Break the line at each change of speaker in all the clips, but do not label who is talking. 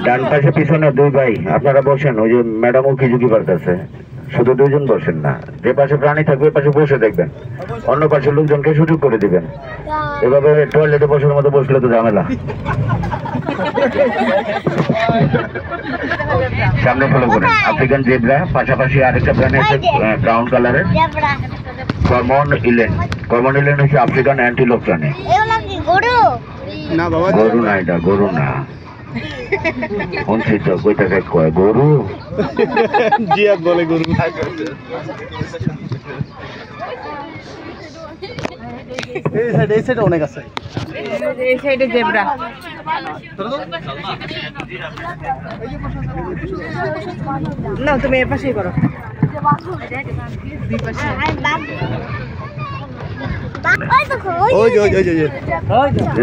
ডান পাশে পিছনে দুই ভাই আপনারা বসেন, ওই যে ম্যাডাম উকি ঝুঁকি পারতেছে, শুধু দুইজন বসেন না, যে পাশে প্রাণী থাকবে ওই পাশে বসে দেখবেন, অন্য পাশে লোকজনকে সুযোগ করে দিবেন। এভাবে টয়লেটে বসার মতো বসলে তো ঝামেলা। সামনে ফলো করেন, আফ্রিকান জেব্রা, পাশাপাশি আরেকটা প্রাণী আছে ব্রাউন কালারের, কমন ইলেন। কমন ইলেন হচ্ছে আফ্রিকান অ্যান্টিলোপ প্রাণী। গরু না, এটা গরু না। শুনছি তো কইটাকে কয় গরু,
জিয়া বলে গরু। এই সাইডে অনেক আছে,
এই সাইডে জেব্রা। না তুমি এ পাশেই করো।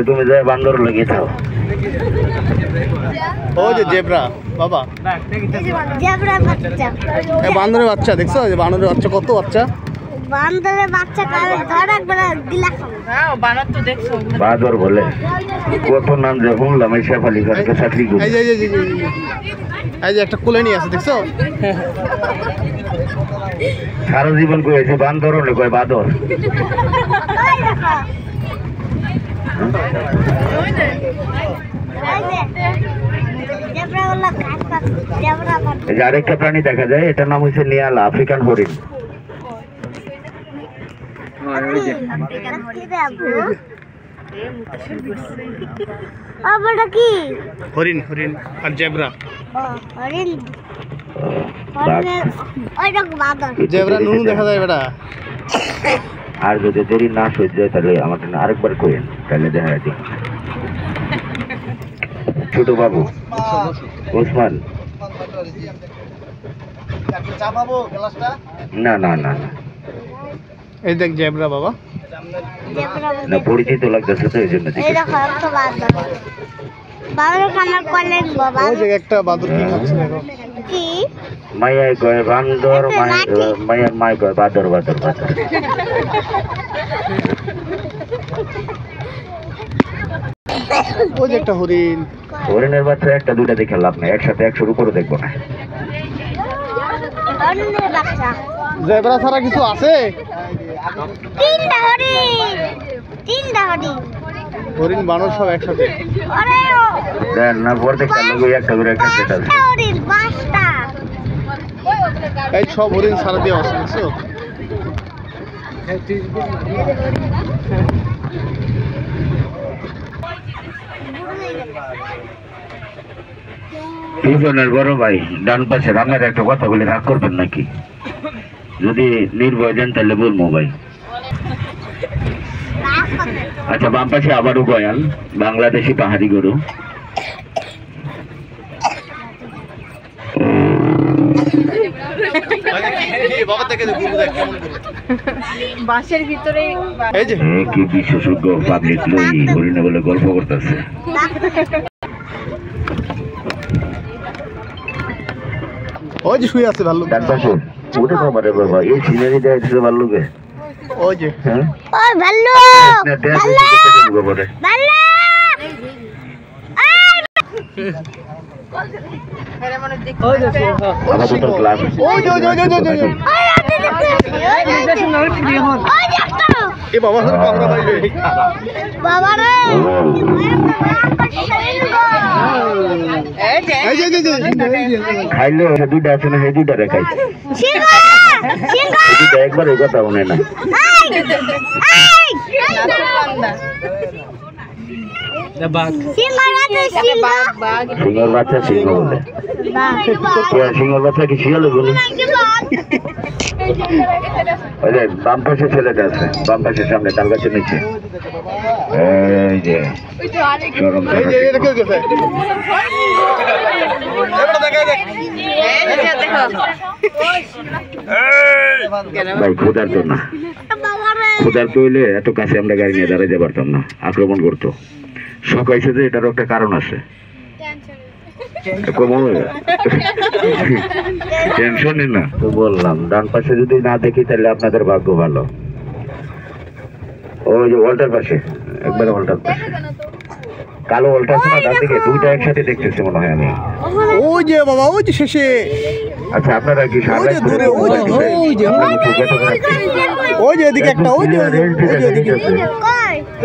তুমি যাই বান্দর লাগিয়ে থাও।
ওই যে জেব্রা বাবা, বান্দরের বাচ্চা দেখছো? বান্দরের বাচ্চা, কত বাচ্চা
বান্দরের বাচ্চা
বানর তো দেখছো,
বাদর বলে কত নাম যে শুনলাম। এই শেফালি খানকে চাকরি করি,
এই যে একটা কোলে নিয়ে আছে দেখছো?
সারা জীবন কয়েছে বান্দর হলে কয় বাদর। এই যে আরেকটা প্রাণী দেখা যায়, এটার নাম হচ্ছে নিয়ালা, আফ্রিকান হরিণ।
হরিণ, হরিণ আর জেব্রা। জেব্রা নুনু দেখা যায় বেটা।
আর যদি দেরি না সহ্য হয় তাহলে আমাকে আরেকবার করেন, তাহলে দেখা যায়। ছোট বাবু ওসমান, না না না না,
এই দেখ জেব্রা বাবা,
না পরিচিত লাগতেছে তো এই জন্য।
একটা বাদর কি খাচ্ছে দেখো,
মায়ায় কয় বান্দর, মায়ের মায় কয় বাদর বাদর বাদর।
ওই যে একটা হরিণ।
হরিণের বাচ্চা একটা দুইটা দেখে লাভ নেই, একসাথে 100 উপরে দেখবো না।
জেব্রা ছাড়া কিছু আছে? হরিণ বানর সব একসাথে
দেন না, পর দেখতে লাগবে একটা করে একটা সেট আছে।
এই সব হরিণ ছাড়া দিয়ে আসছে দেখছো?
দুজনের বড় ভাই ডান পাশে, আপনার একটা কথা বলে রাগ করবেন নাকি? যদি নির্ভয় দেন তাহলে বলবো ভাই। আচ্ছা, বাম পাশে আবারও গয়াল, বাংলাদেশি পাহাড়ি গরু।
বাসের ভিতরে
কি বিশেষজ্ঞ পাবলিক লই হরিণে বলে গল্প করতেছে।
ওই যে শুয়ে আছে ভাল্লুক।
ডান পাশে ওটা তো আমাদের বাবা, এই সিনারি দেখছে ভাল্লুকে।
ওই যে
হ্যাঁ,
ওই ভাল্লুক,
ভাল্লুক খাইলে দুইটা আছে না, সেই দুইটা রেখাই একবার এই কথা মনে না। সিংহর বাচ্চা সিংহ বলে, সিংহর বাচ্চা কি শিয়াল বলি? ওই যে বাম পাশে ছেলেটা আছে, বাম পাশের সামনে তাল গাছের নিচে, এই যে ভাই ক্ষুধার্ত না, ক্ষুধার্ত হইলে এত কাছে আমরা গাড়ি নিয়ে দাঁড়াইতে পারতাম না, আক্রমণ করতো। সকাইছে যে এটারও একটা কারণ আছে, টেনশনই না তো বললাম। ডান পাশে যদি না দেখি তাহলে আপনাদের ভাগ্য ভালো। ওই যে ওয়াল্টার পাশে, একবারে ওয়াল্টার পাশে কালো ওলটা আছে না ডান দিকে, দুইটা একসাথে দেখতেছি মনে হয় আমি।
ওই যে বাবা, ওই যে শেষে।
আচ্ছা আপনারা কি
ওই যে দূরে, ওই যে, ওই যে, ওই যে এদিকে একটা, ওই যে, ওই যে, ওই যে ওদিকে,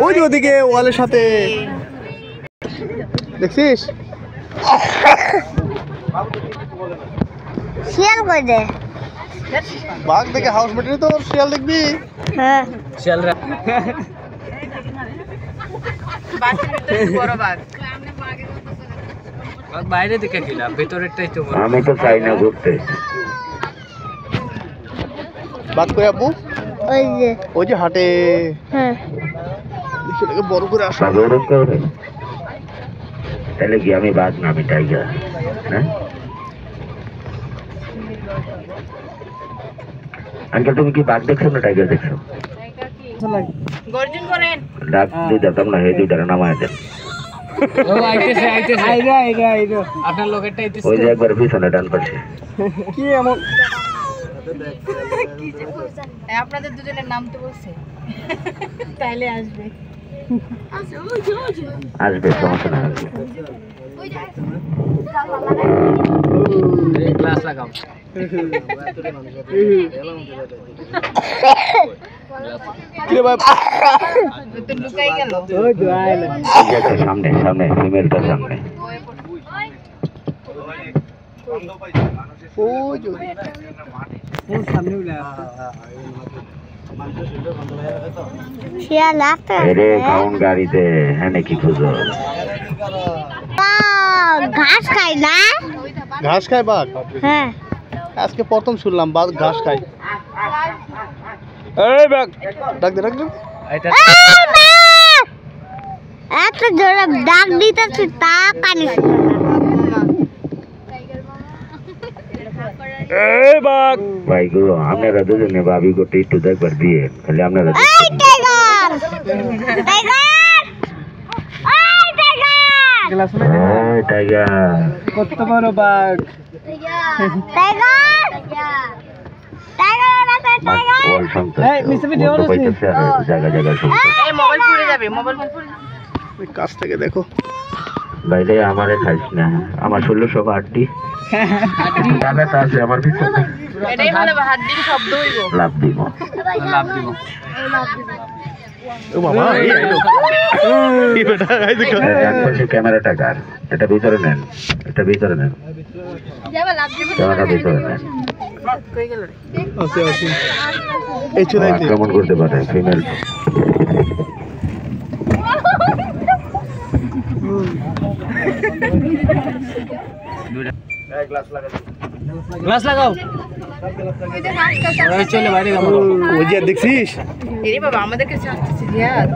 ওই যে ওদিকে ওয়ালের সাথে দেখছিস?
শিয়াল কই দে?
বাঘ দেখে হাউস মেটারি তো শিয়াল দেখবি।
হ্যাঁ
বাসের ভিতরে বড় বাঘ।
বাইরে দিকে গেলাম, ভেতরেরটাই তো বড়।
আমি তো চাই না ঘুরতে।
বাঘ কই আব্বু?
যে
ওই যে হাটে।
হ্যাঁ
দেখি এটাকে বড় করে আসো।
বাঘ ওরকম করে? তাহলে কি আমি বাঘ না, আমি টাইগার? হ্যাঁ আঙ্কেল তুমি কি বাঘ দেখছো না টাইগার দেখছো?
গর্জন করেন।
ডাক দিতাম না, হে দুইটার নামায় দেন।
ও আইতেছে আইতেছে। আপনার লোকেরটা আইতেছে।
ওই যে একবার পিছনে ডান পাশে।
কি এমন?
আপনাদের দুজনের নাম তো বলছে। তাইলে আসবে।
আসবে, সমস্যা না, আসবে।
গ্লাস লাগাও।
কি রে ভাই?
তো লুকাই গেল।
এই যে একটা সামনে সামনে ফিমেলটা সামনে।
ওই যে
শিয়াল আছে
এরে কাউন গাড়িতে হ্যাঁ নাকি খুঁজো?
ঘাস খায় না?
ঘাস খায় বাঘ?
হ্যাঁ
আজকে প্রথম শুনলাম বাঘ ঘাস খায়। এই বাঘ ডাক দে, ডাক দে।
এটা
এত জোরে ডাক দিতেছি তা কানিস
এই বাঘ।
ভাই গো আপনারা দুজনে ভাবি করতে একটু দেখবার দিয়ে খালি আপনারা
এই টাইগার টাইগার এই টাইগার
এই টাইগার
কত বড় বাঘ?
টাইগার টাইগার আছে টাইগার
বল শুনতে পাইতেছে আর জায়গা জায়গা শুনতে।
এই মোবাইল পুড়ে যাবে, মোবাইল পুড়ে যাবে।
ওই কাছ থেকে দেখো।
বাইরে আমারে খাইস না, আমার শরীর সব আড্ডি টাকাটা আছে আমার পিছনে,
এটাই বলে হাত দিয়ে শব্দ হইব।
লাভ দিব।
লাভ দিব।
ও বাবা, এই আইলো। এই বেটা এই দেখো।
এক পাশে ক্যামেরাটা কার, এটা ভিতরে নেন, এটা ভিতরে নেন,
যাবে লাভ দিব।
ক্যামেরাটা ভিতরে নেন।
কই গেল রে?
আছে আছে। এই চলে আইতে।
আক্রমণ করতে পারে ফিমেল।
গ্লাস লাগাও। ওই চলে বাইরে গেল।
ওই যে দেখছিস?
এরে বাবা আমাদের কাছে আসতেছে জিয়াদ।